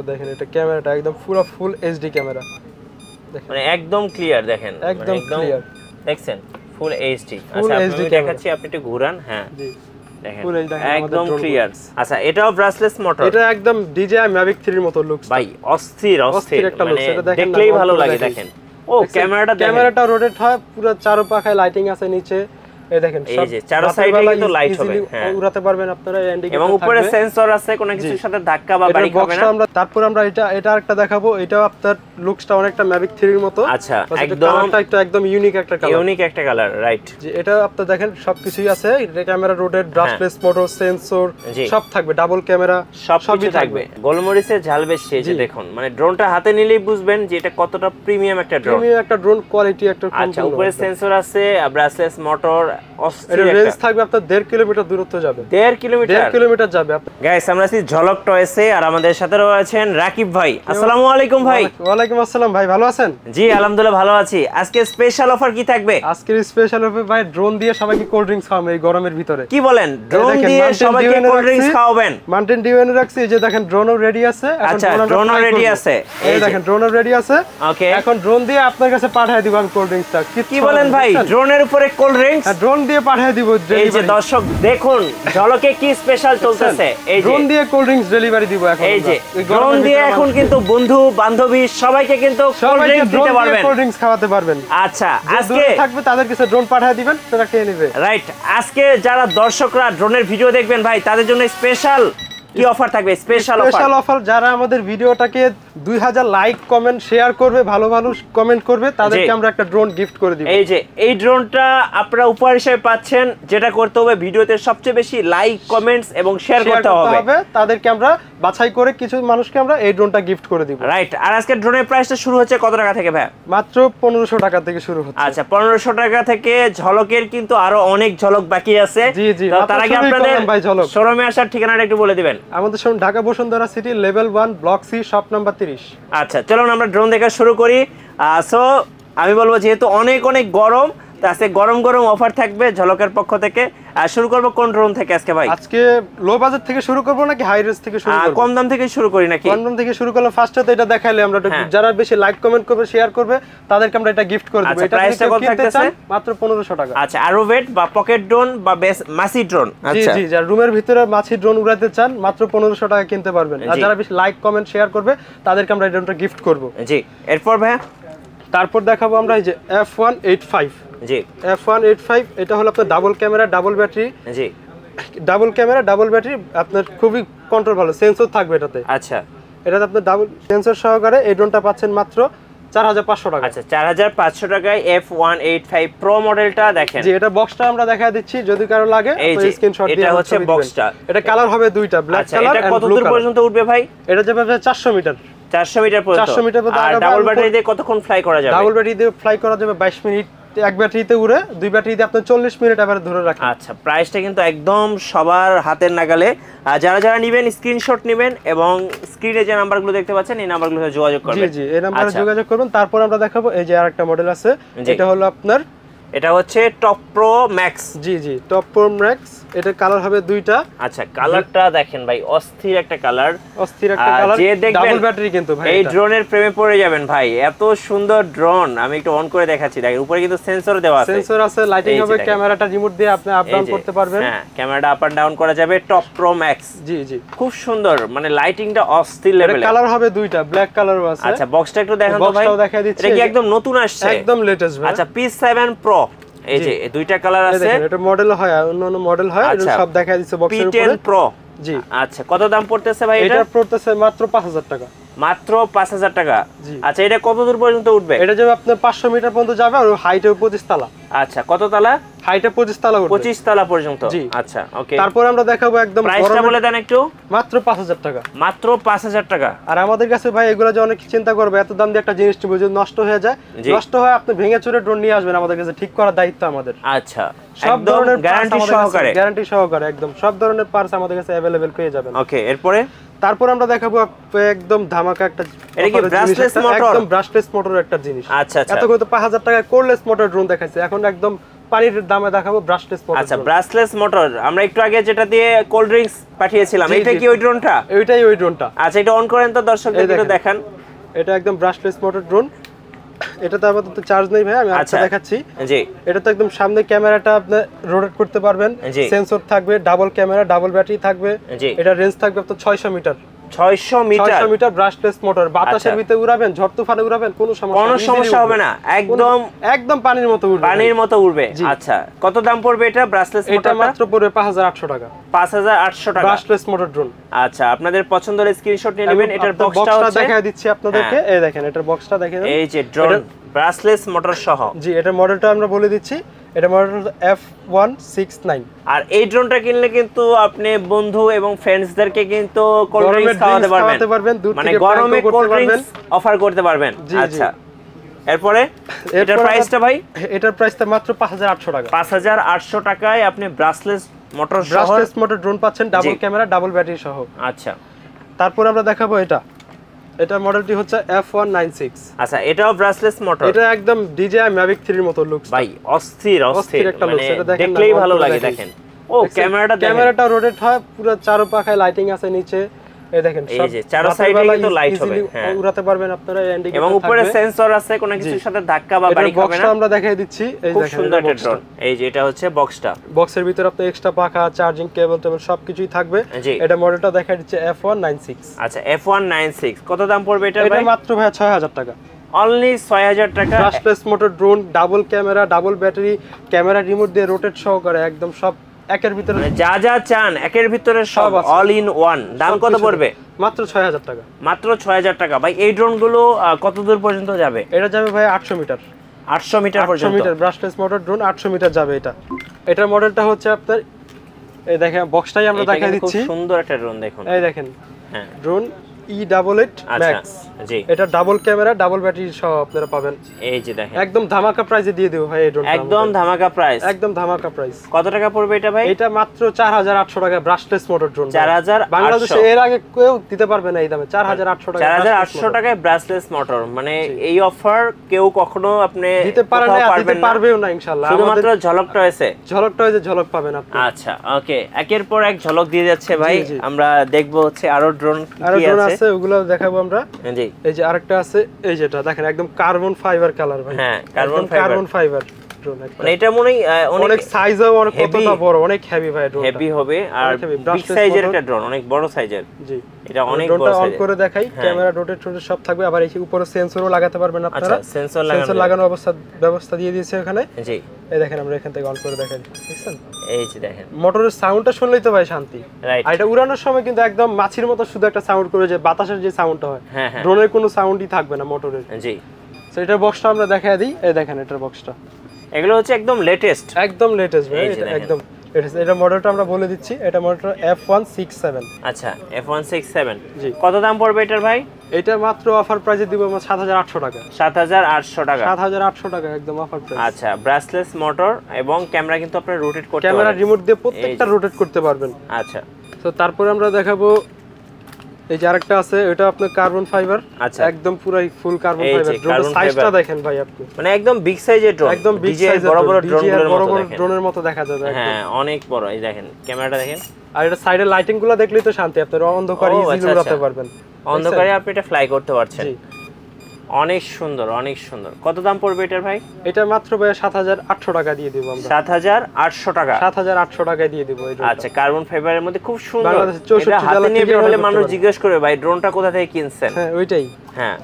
দেখেন এটা ক্যামেরাটা একদম পুরো ফুল এইচডি ক্যামেরা দেখেন মানে একদম ক্লিয়ার দেখেন একদম ক্লিয়ার দেখছেন ফুল এইচডি আচ্ছা আমি দেখাচ্ছি আপনি একটু ঘুরান হ্যাঁ জি দেখেন ফুল এইচডি একদম ক্লিয়ার আচ্ছা এটাও ব্রাশলেস মোটর এটা একদম DJI Mavic 3 এর মতো লুকস ভাই অস্থির একটা লুকস এটা দেখেন দেখলেই ভালো লাগে দেখেন ও ক্যামেরাটা রোটেট হয় পুরো চারপাশে লাইটিং আছে নিচে এই দেখেন এই যে চার সাইডে কিন্তু লাইট হবে হ্যাঁ উড়াতে পারবেন আপনারা ইন্ডিকেটর এবং উপরে সেন্সর আছে কোনো কিছুর সাথে ধাক্কা বা বাড়ি খাবে না তারপর আমরা এটা আরেকটা দেখাবো এটাও আপনার লুকসটা অনেকটা Mavic 3 এর মতো আচ্ছা একদম ইউনিক একটা কালার রাইট যে এটা আপনারা দেখেন সবকিছুই আছে এটা camera rotate brushless motor sensor সব থাকবে ডাবল ক্যামেরা সবই থাকবে গোলমরিচের ঝাল বেশি এই যে দেখুন মানে ড্রোনটা হাতে নিলেই বুঝবেন যে এটা কতটা প্রিমিয়াম একটা ড্রোন কোয়ালিটি একটা আচ্ছা উপরে সেন্সর আছে ব্রাশলেস মোটর এর রেঞ্জ থাকবে আপনার 1.5 কিলোমিটার দূরত্ব যাবে 1.5 কিলোমিটার যাবে গাইস আমরা আছি ঝলক টয়েসে আর আমাদের সাথে রয়েছেন রাকিব ভাই আসসালামু আলাইকুম ভাই ওয়া আলাইকুম আসসালাম ভাই ভালো আছেন জি আলহামদুলিল্লাহ ভালো আছি আজকে স্পেশাল অফার কি থাকবে আজকের স্পেশাল অফার ভাই ড্রোন দিয়ে সবাইকে কোল্ড ড্রিঙ্কস খাওয়াবেন এই গরমের ভিতরে কি বলেন ড্রোন দিয়ে সবাইকে কোল্ড ড্রিঙ্কস খাওয়াবেন মাউন্টেন ডিউনে রাখছি এই যে দেখেন ড্রোনও রেডি আছে আচ্ছা ড্রোনও রেডি আছে এই দেখেন ড্রোনও রেডি আছে ওকে এখন ড্রোন দিয়ে আপনার কাছে পাঠিয়ে দিব আমি কোল্ড ড্রিঙ্কসটা কি বলেন ভাই ড্রোনের উপরে কোল্ড ড্রিঙ্কস ড্রোন দিয়ে পাঠিয়ে দিব এই যে দর্শক দেখুন ঝলকে কি স্পেশাল চলতেছে এই যে ড্রোন দিয়ে কোল্ড ড্রিঙ্কস ডেলিভারি দিব এখন এই যে ড্রোন দিয়ে এখন কিন্তু বন্ধু বান্ধবী সবাইকে কিন্তু কোল্ড ড্রিঙ্কস দিতে পারবেন কোল্ড ড্রিঙ্কস খাওয়াতে পারবেন আচ্ছা আজকে থাকবে তাদের কাছে ড্রোন পাঠিয়ে দিবেন তারা খেয়ে নেবে রাইট আজকে যারা দর্শকরা ড্রোনের ভিডিও দেখবেন ভাই তাদের জন্য স্পেশাল কি অফার থাকবে স্পেশাল অফার যারা আমাদের ভিডিওটাকে 2000 লাইক কমেন্ট শেয়ার করবে ভালো কমেন্ট করবে তাদেরকে আমরা একটা ড্রোন গিফট করে দিব এই যে এই ড্রোনটা আপনারা উপহার হিসেবে পাচ্ছেন যেটা করতে হবে ভিডিওতে সবচেয়ে বেশি লাইক কমেন্টস এবং শেয়ার করতে হবে তাদেরকে আমরা বাছাই করে কিছু মানুষকে আমরা এই ড্রোনটা গিফট করে দিব রাইট আর আজকে ড্রোনের প্রাইসটা শুরু হচ্ছে কত টাকা থেকে ভাই মাত্র 1500 টাকা থেকে শুরু হচ্ছে আচ্ছা 1500 টাকা থেকে ঝলকের কিন্তু আরো অনেক ঝলক বাকি আছে জি জি তার আগে আপনাদের শোরুমে আসার ঠিকানাটা একটু বলে দিবেন আমাদের showroom Dhaka Bashundhara city level 1 block C shop number 30 আচ্ছা চলুন আমরা ড্রোন দেখা শুরু করি সো আমি বলবো যেহেতু অনেক গরম তো আজকে গরম অফার থাকবে ঝলকের পক্ষ থেকে শুরু করব কোন ড্রোন থেকে আজকে ভাই আজকে লো বাজেট থেকে শুরু করব নাকি হাই রেঞ্জ থেকে শুরু করব কম দাম থেকে শুরু করি নাকি কম দাম থেকে শুরু করলে ফার্স্টে তো এটা দেখাইলে আমরা যারা বেশি লাইক কমেন্ট করবে শেয়ার করবে তাদেরকে আমরা এটা গিফট করে দেব এটা প্রাইসটা কত থাকতেছে মাত্র 1500 টাকা আচ্ছা আরোভেট বা পকেট ড্রোন বা মাসি ড্রোন আচ্ছা জি জি যারা রুমের ভিতরে মাছি ড্রোন উড়াতে চান মাত্র 1500 টাকা কিনতে পারবেন আর যারা বেশি লাইক কমেন্ট শেয়ার করবে তাদেরকে আমরা এই ড্রোনটা গিফট করব জি এরপর ভাই তারপর দেখাবো আমরা এই যে F185 জি F185 এটা হলো আপনার ডাবল ক্যামেরা ডাবল ব্যাটারি জি ডাবল ক্যামেরা ডাবল ব্যাটারি আপনার খুবই কন্ট্রোল ভালো সেন্সর থাকবে এটাতে আচ্ছা এটাতে আপনি ডাবল সেন্সর সহকারে এই ড্রোনটা পাচ্ছেন মাত্র 4500 টাকা আচ্ছা 4500 টাকায় F185 Pro মডেলটা দেখেন জি এটা বক্সটা আমরা দেখায় দিচ্ছি যদি কারো লাগে তো স্ক্রিনশট দিয়ে এটা হচ্ছে বক্সটা এটা কালার হবে দুইটা ব্ল্যাক কালার এটা কত দূর পর্যন্ত উঠবে ভাই এটা যাবে 400 মিটার 400 মিটার পর্যন্ত 400 মিটার পর্যন্ত আর ডাবল ব্যাটারি দিয়ে কতক্ষণ ফ্লাই করা যাবে ডাবল ব্যাটারি দিয়ে ফ্লাই করা যাবে 22 মিনিট এক ব্যাটারিতে উড়ে দুই ব্যাটারিতে আপনি 40 মিনিট আবার ধরে রাখেন আচ্ছা প্রাইসটা কিন্তু একদম সবার হাতের নাগালে যারা নেবেন স্ক্রিনশট নেবেন এবং স্ক্রিনে যে নাম্বারগুলো দেখতে পাচ্ছেন এই নাম্বারগুলোতে যোগাযোগ করবেন জি জি এই নম্বরে যোগাযোগ করবেন তারপর আমরা দেখাবো এই যে আরেকটা মডেল আছে এটা হলো আপনার এটা হচ্ছে টপ প্রো ম্যাক্স জি জি টপ প্রো ম্যাক্স এটা কালার হবে দুইটা আচ্ছা কালারটা দেখেন ভাই অস্থির একটা কালার যে দেখবেন ডাবল ব্যাটারি কিন্তু ভাই এই ড্রোনের প্রেমে পড়ে যাবেন ভাই এত সুন্দর ড্রোন আমি একটু অন করে দেখাচ্ছি দেখেন উপরে কিন্তু সেন্সর দেওয়া আছে সেন্সর আছে লাইটিং হবে ক্যামেরাটা রিমোট দিয়ে আপনি আপ ডাউন করতে পারবেন হ্যাঁ ক্যামেরাটা আপ এন্ড ডাউন করা যাবে টপ প্রো ম্যাক্স জি জি খুব সুন্দর মানে লাইটিংটা অস্থির লেভেলের কালার হবে দুইটা ব্ল্যাক কালারও আছে আচ্ছা বক্সটা একটু দেখান তো ভাই বক্সটাও দেখাই দিচ্ছি এটা কি একদম নতুন আসছে একদম লেটেস্ট ভাই আচ্ছা P7 Pro এই যে দুইটা কালার আছে এটা মডেল হয় অন্য মডেল হয় এটা সব দেখাই দিচ্ছে বক্সের উপরে P10 Pro জি আচ্ছা কত দাম পড়তেছে ভাই এটা পড়তেছে মাত্র 5000 টাকা মাত্র 5000 টাকা আচ্ছা এটা কত দূর পর্যন্ত উঠবে এটা যাবে আপনার 500 মিটার পর্যন্ত যাবে আর হাইটে 25 তলা আচ্ছা কত তলা হাইটে 25 তলা উঠবে 25 তলা পর্যন্ত আচ্ছা ওকে তারপর আমরা দেখাবো একদম প্রাইসটা বলে দেন একটু মাত্র 5000 টাকা মাত্র 5000 টাকা আর আমাদের কাছে ভাই এগুলো যে অনেক চিন্তা করবে এত দাম দিয়ে একটা জিনিস নিব যদি নষ্ট হয়ে যায় নষ্ট হয় আপনি ভেঙে চুরে ড্রোন নিয়ে আসবেন আমাদের কাছে ঠিক করার দায়িত্ব আমাদের আচ্ছা সব ধরনের গ্যারান্টি সহকারে একদম সব ধরনের পার্টস আমাদের কাছে अवेलेबल পেয়ে যাবেন ওকে এরপরে তারপর আমরা দেখাবো একদম ধামাকা একটা এটা কি ব্রাশলেস মোটর একদম ব্রাশলেস মোটর একটা জিনিস আচ্ছা আচ্ছা এত কত 5000 টাকা কোরলেস মোটর ড্রোন দেখাইছে এখন একদম পানির দামে দেখাবো ব্রাশলেস মোটর। আচ্ছা ব্রাশলেস মোটর, আমরা একটু আগে যেটা দিয়ে কোল্ড ড্রিঙ্কস পাঠিয়েছিলাম, এটা কি ওই ড্রোনটা? এইটাই ওই ড্রোনটা। আচ্ছা এটা অন করেন তো দর্শকদের একটু দেখান। এটা একদম ব্রাশলেস মোটর ড্রোন। এটা তো আপাতত চার্জ নেই ভাই, আমি আচ্ছা দেখাচ্ছি। জি এটা তো একদম সামনে ক্যামেরাটা আপনি রোটেট করতে পারবেন, সেন্সর থাকবে, ডাবল ক্যামেরা, ডাবল ব্যাটারি থাকবে। এটা রেঞ্জ থাকবে আপনার 600 মিটার। 600 metre brushless motor. বাতাসের ভিতরে উড়াবেন, ঝড় তুফানে উড়াবেন, কোনো সমস্যা হবে না, একদম পানির মতো উড়বে, পানির মতো উড়বে। আচ্ছা কত দাম পড়বে এটা ব্রাশলেস মোটর? এটা মাত্র পড়বে 5800 টাকা। 5800 টাকা ব্রাশলেস মোটর ড্রোন। আচ্ছা আপনাদের পছন্দের স্ক্রিনশট নিয়ে নেবেন। এটার বক্সটা হচ্ছে দেখাই দিচ্ছি আপনাদেরকে, এই দেখেন এটার বক্সটা দেখেন, এই যে ড্রোন ব্রাশলেস মোটর সহ। জি এটার মডেলটা আমরা বলে দিচ্ছি, এটা মডেল F169। আর এই ড্রোনটা কিনলে কিন্তু আপনি বন্ধু এবং ফ্রেন্ডসদেরকে কিন্তু কোল্ড ড্রিঙ্কস খাওয়াতে পারবেন, মানে গরমে কোল্ড ড্রিঙ্কস অফার করতে পারবেন। আচ্ছা এরপরে এটার প্রাইসটা ভাই? এটার প্রাইসটা মাত্র 5800 টাকা। 5800 টাকায় আপনি ব্রাশলেস মোটর সহ ব্রাশলেস মোটর ড্রোন পাচ্ছেন, ডাবল ক্যামেরা, ডাবল ব্যাটারি সহ। আচ্ছা তারপর আমরা দেখাবো এটা মডেলটি হচ্ছে F196। আচ্ছা এটাও ব্রাশলেস মোটর। এটা একদম DJI Mavic 3 এর মতো লুকস ভাই, অস্থির একটা লুকস। এটা দেখেন, দেখলেই ভালো লাগে। দেখেন ও ক্যামেরাটা রোটেট হয়, পুরো চারপাশে লাইটিং আছে নিচে, এই দেখেন এই যে চার সাইডে কিন্তু লাইট হবে, হ্যাঁ উড়াতে পারবেন আপনারা, ইন্ডিকেটর এবং উপরে সেন্সর আছে, কোনো কিছুর সাথে ধাক্কা বা বাড়ি খাবে না। বক্সটা আমরা দেখাই দিচ্ছি, এই দেখেন খুব সুন্দর একটা ড্রোন। এই যে এটা হচ্ছে বক্সটা, বক্সের ভিতরে আপনার এক্সট্রা পাখা, চার্জিং কেবল টেবল সবকিছুই থাকবে। এটা মডেলটা দেখাই দিচ্ছে F196। আচ্ছা F196 কত দাম পড়বে এটা ভাই? এটা মাত্র ভাই 6000 টাকা, অনলি 6000 টাকা। Brushless motor drone, double camera, double battery, camera remote দিয়ে রোটেট সহকারে, একদম সব একের ভিতরে, যা যা চান একের ভিতরে সব, অল ইন ওয়ান। দাম কত পড়বে? মাত্র 6000 টাকা। মাত্র 6000 টাকা। ভাই এই ড্রোনগুলো কত দূর পর্যন্ত যাবে? এটা যাবে ভাই 800 মিটার। 800 মিটার পর্যন্ত? 800 meter brushless motor drone 800 meter যাবে এটা। এটার মডেলটা হচ্ছে আপনার, এই দেখেন বক্সটাই আমরা দেখাই দিচ্ছি, খুব সুন্দর একটা ড্রোন দেখুন, এই দেখেন। হ্যাঁ ড্রোন E88 Max। জি এটা ডাবল ক্যামেরা, ডাবল ব্যাটারি সহ আপনারা পাবেন। এই যে দেখেন একদম ধামাকা প্রাইসে দিয়ে দেব ভাই এই ড্রোনটা, একদম ধামাকা প্রাইস, একদম ধামাকা প্রাইস। কত টাকা পড়বে এটা ভাই? এটা মাত্র 4800 টাকা ব্রাশলেস মোটর ড্রোন। 4800 বাংলাদেশে এর আগে কেউ দিতে পারবে না এই দামে। 4800 টাকা, 4800 টাকায় ব্রাশলেস মোটর, মানে এই অফার কেউ কখনো আপনি দিতে পারে না, দিতে পারবেও না ইনশাআল্লাহ। শুধুমাত্র ঝলকটা হয়েছে, ঝলকটা হয়েছে, ঝলক পাবেন আপনি। আচ্ছা ওকে, একের পর এক ঝলক দিয়ে যাচ্ছে ভাই। আমরা দেখবো হচ্ছে আরো ড্রোন কি আছে, ওগুলো দেখাবো আমরা। জি এই যে আরেকটা আছে, এই যেটা দেখেন একদম কার্বন ফাইবার কালার ভাই। হ্যাঁ কার্বন ফাইবার ড্রোন, মানে এটা মনে হয় অনেক সাইজও অনেক কতটা বড়, অনেক হেভি ভাই ড্রোনটা। হেভি হবে আর বিগ সাইজের একটা ড্রোন, অনেক বড় সাইজের। জি এটা অনেক বড় সাইজের। অন করে দেখাই, ক্যামেরা রোটেট সব থাকবে, আবার এই উপরে সেন্সরও লাগাতে পারবেন আপনারা। আচ্ছা সেন্সর লাগানোর ব্যবস্থা দিয়ে দিয়েছে এখানে। জি এই দেখেন, আমরা এখান থেকে অন করে দেখাই, দেখছেন? এই যে দেখেন মোটরের সাউন্ডটা শুনলেই তো ভাই শান্তি। রাইট। আর এটা উড়ানোর সময় কিন্তু একদম মাছির মতো শুধু একটা সাউন্ড করে, যে বাতাসের যে সাউন্ডটা হয়, হ্যাঁ হ্যাঁ, ড্রোনের কোনো সাউন্ডই থাকবে না মোটরের। জি তো এটার বক্সটা আমরা দেখাই দিই, এই দেখেন এটার বক্সটা। এগুলো হচ্ছে একদম লেটেস্ট, একদম লেটেস্ট ভাই, এটা একদম লেটেস্ট। এটা মডেলটা আমরা বলে দিচ্ছি, এটা মডেলটা F167। আচ্ছা F167। জি কত দাম পড়বে এটার ভাই? এটা মাত্র অফার প্রাইসে দিব আমরা 7800 টাকা। 7800 টাকা, 7800 টাকা একদম অফার প্রাইস। আচ্ছা ব্রাশলেস মোটর এবং ক্যামেরা কিন্তু আপনি রোটেট করতে পারবেন, ক্যামেরা রিমোট দিয়ে প্রত্যেকটা রোটেট করতে পারবেন। আচ্ছা তো তারপরে আমরা দেখাবো, এই যে আরেকটা আছে, এটা আপনার কার্বন ফাইবার। আচ্ছা একদম পুরাই ফুল কার্বন ফাইবার। ড্রোনের সাইজটা দেখেন ভাই আপনি, মানে একদম বিগ সাইজের ড্রোন, একদম বিগ সাইজের বড় বড় ড্রোনের মতো দেখা যাবে। হ্যাঁ অনেক বড়, এই দেখেন ক্যামেরাটা দেখেন। আর এটা সাইডের লাইটিং গুলো দেখলেই তো শান্তি, আপনারা অন্ধকারে ইজিলি উড়াতে পারবেন। অন্ধকারে আপনি এটা ফ্লাই করতে পারছেন। অনেক সুন্দর, অনেক সুন্দর। কত দাম পড়বে এটার ভাই? এটা মাত্র ভাই 7800 টাকা দিয়ে দেব আমরা। 7800 টাকা, 7800 টাকায় দিয়ে দেব এই ড্রোনটা। আচ্ছা কার্বন ফাইবারের মধ্যে খুব সুন্দর। বাংলাদেশে 64 জেলা থেকে হলে মানুষ জিজ্ঞেস করবে ভাই ড্রোনটা কোথা থেকে কিনছেন। হ্যাঁ ওইটাই, হ্যাঁ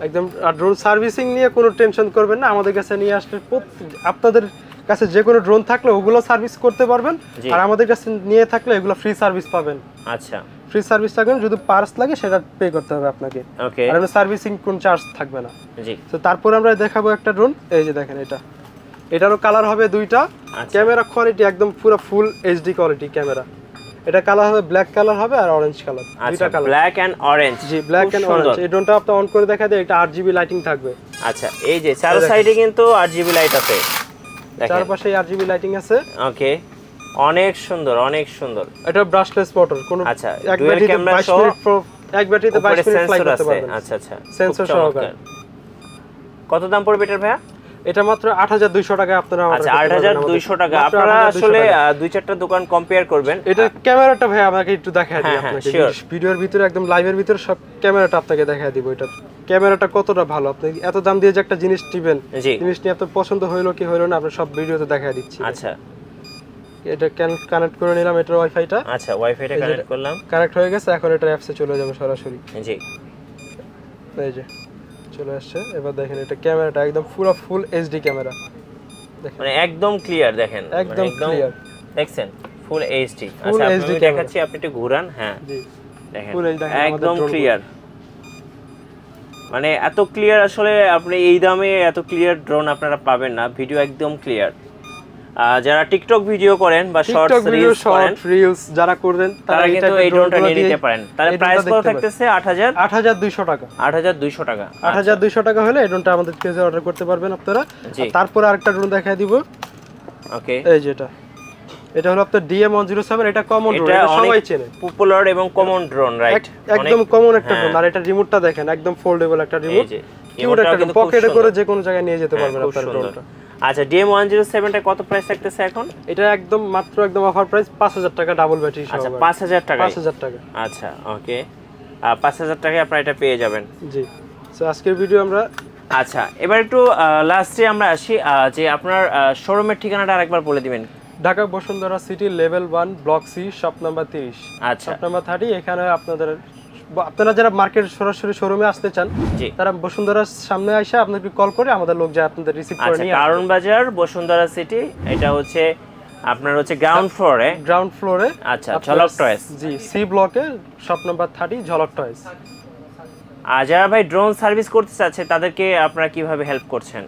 একদম। আর ড্রোন সার্ভিসিং নিয়ে কোনো টেনশন করবেন না, আমাদের কাছে নিয়ে আসলে আপনাদের কাছে যে কোনো ড্রোন থাকলে ওগুলো সার্ভিস করতে পারবেন, আর আমাদের কাছে নিয়ে থাকলে এগুলো ফ্রি সার্ভিস পাবেন। আচ্ছা ফ্রি সার্ভিস থাকবে, যদি পার্টস লাগে সেটা পে করতে হবে আপনাকে। ওকে, আর এমনি সার্ভিসিং কোন চার্জ থাকবে না। জি। তো তারপর আমরা দেখাবো একটা ড্রোন, এই যে দেখেন এটারও কালার হবে দুইটা। ক্যামেরা কোয়ালিটি একদম পুরো ফুল এইচডি কোয়ালিটি ক্যামেরা। এটা কালার হবে ব্ল্যাক কালার হবে আর অরেঞ্জ কালার, দুইটা কালার, ব্ল্যাক এন্ড অরেঞ্জ। জি ব্ল্যাক এন্ড অরেঞ্জ। এই ড্রোনটা আপনি অন করে দেখা দেয়, এটা আরজিবি লাইটিং থাকবে। আচ্ছা এই যে চার সাইডে কিন্তু আরজিবি লাইট আছে, দেখেন চারপাশে আরজিবি লাইটিং আছে। ওকে অনেক সুন্দর, অনেক সুন্দর। এটা ব্রাশলেস মোটর, কোন আচ্ছা এক ব্যাটারিতে 22 মিনিট এক ব্যাটারিতে 22 মিনিট ফ্লাই করতে পারবেন। আচ্ছা আচ্ছা সেন্সর সহকারে। কত দাম পড়বে এটার ভাইয়া? এটা মাত্র 8200 টাকায় আপনারা আচ্ছা 8200 টাকা। আপনারা আসলে দুই চারটা দোকান কম্পেয়ার করবেন। এটা ক্যামেরাটা ভাই আমাকে একটু দেখায় দিই আপনাকে, ভিডিওর ভিতরে একদম লাইভের ভিতরে সব ক্যামেরাটা আপনাকে দেখায় দিব। এটা ক্যামেরাটা কতটা ভালো, আপনি এত দাম দিয়ে যে একটা জিনিস নেবেন, জিনিস নিয়ে আপনার পছন্দ হইলো কি হইলো না আপনি সব ভিডিওতে দেখায় দিচ্ছি। আচ্ছা এটা কানেক্ট করে নিলাম এটার ওয়াইফাইটা। আচ্ছা ওয়াইফাইটা কানেক্ট করলাম, কানেক্ট হয়ে গেছে। এখন এটা অ্যাপসে চলে যাবে সরাসরি। জি এই যে চলে আসছে। এবার দেখেন এটা ক্যামেরাটা একদম পুরো ফুল এইচডি ক্যামেরা, দেখেন মানে একদম ক্লিয়ার, দেখেন একদম ক্লিয়ার, দেখছেন ফুল এইচডি। আচ্ছা আমি দেখাচ্ছি, আপনি একটু ঘুরান। হ্যাঁ জি দেখেন একদম ক্লিয়ার, মানে এত ক্লিয়ার আসলে আপনি এই দামে এত ক্লিয়ার ড্রোন আপনারা পাবেন না। ভিডিও একদম ক্লিয়ার। যারা টিকটক ভিডিও করেন বা শর্টস রিলস যারা করবেন তারা কিন্তু এই ড্রোনটা নিয়ে নিতে পারেন। তাহলে প্রাইস কত থাকতেছে? 8200 টাকা। 8200 টাকা। 8200 টাকা হলে এই ড্রোনটা আমাদের কাছে অর্ডার করতে পারবেন আপনারা। তারপর আরেকটা ড্রোন দেখায় দিব। ওকে এই যেটা, এটা হলো আপনার DM107। এটা কমন ড্রোন, এটা সবাই চেনে, পপুলার এবং কমন ড্রোন, রাইট? একদম কমন একটা ড্রোন। আর এটা রিমোটটা দেখেন একদম ফোল্ডেবল একটা রিমোট, কিউট একটা ড্রোন, পকেটে করে যে কোনো জায়গায় নিয়ে যেতে পারবেন আপনার ড্রোনটা। আচ্ছা DM107 টা কত প্রাইস থাকতেছে এখন? এটা একদম মাত্র একদম অফার প্রাইস 5000 টাকা ডাবল ব্যাটারি সহ। আচ্ছা 5000 টাকা। 5000 টাকা। আচ্ছা ওকে 5000 টাকায় আপনারা এটা পেয়ে যাবেন। জি সো আজকের ভিডিও আমরা আচ্ছা এবার একটু লাস্টে আমরা আসি যে আপনার শোরুমের ঠিকানাটা আরেকবার বলে দিবেন। Dhaka Bashundhara city level 1 block C shop number 30। আচ্ছা শপ নাম্বার 30। এখানে আপনারা যারা মার্কেট সরাসরি শোরুমে আসতে চান তারা বসুন্ধরার সামনে এসে আপনাকে কল করে আমাদের লোক যায় আপনাদের রিসিভ করে নিয়ে। আচ্ছা কারণ বাজার বসুন্ধরা সিটি, এটা হচ্ছে আপনার হচ্ছে গ্রাউন্ড ফ্লোরে। আচ্ছা ঝলক টয়েস। জি সি ব্লকে শপ নাম্বার 30 ঝলক টয়েস। আর যারা ভাই ড্রোন সার্ভিস করতে চাচ্ছে তাদেরকে আপনারা কিভাবে হেল্প করছেন?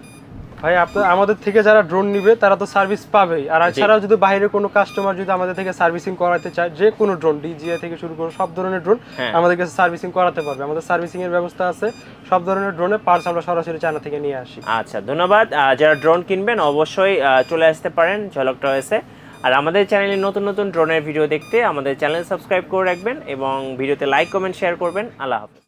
ভাই আপনারা আমাদের থেকে যারা ড্রোন নিবে তারা তো সার্ভিস পাবেই, আর এছাড়াও যদি বাইরে কোনো কাস্টমার যদি আমাদের থেকে সার্ভিসিং করাতে চায়, যে কোনো ড্রোন DJI থেকে শুরু করে সব ধরনের ড্রোন আমাদের কাছে সার্ভিসিং করাতে পারবে। আমাদের সার্ভিসিং এর ব্যবস্থা আছে, সব ধরনের ড্রোনের পার্টস আমরা সরাসরি চায়না থেকে নিয়ে আসি। আচ্ছা ধন্যবাদ। যারা ড্রোন কিনবেন অবশ্যই চলে আসতে পারেন ঝলক টয়েসে। আর আমাদের চ্যানেলে নতুন নতুন ড্রোনের ভিডিও দেখতে আমাদের চ্যানেল সাবস্ক্রাইব করে রাখবেন এবং ভিডিওতে লাইক কমেন্ট শেয়ার করবেন। আল্লাহ হাফেজ।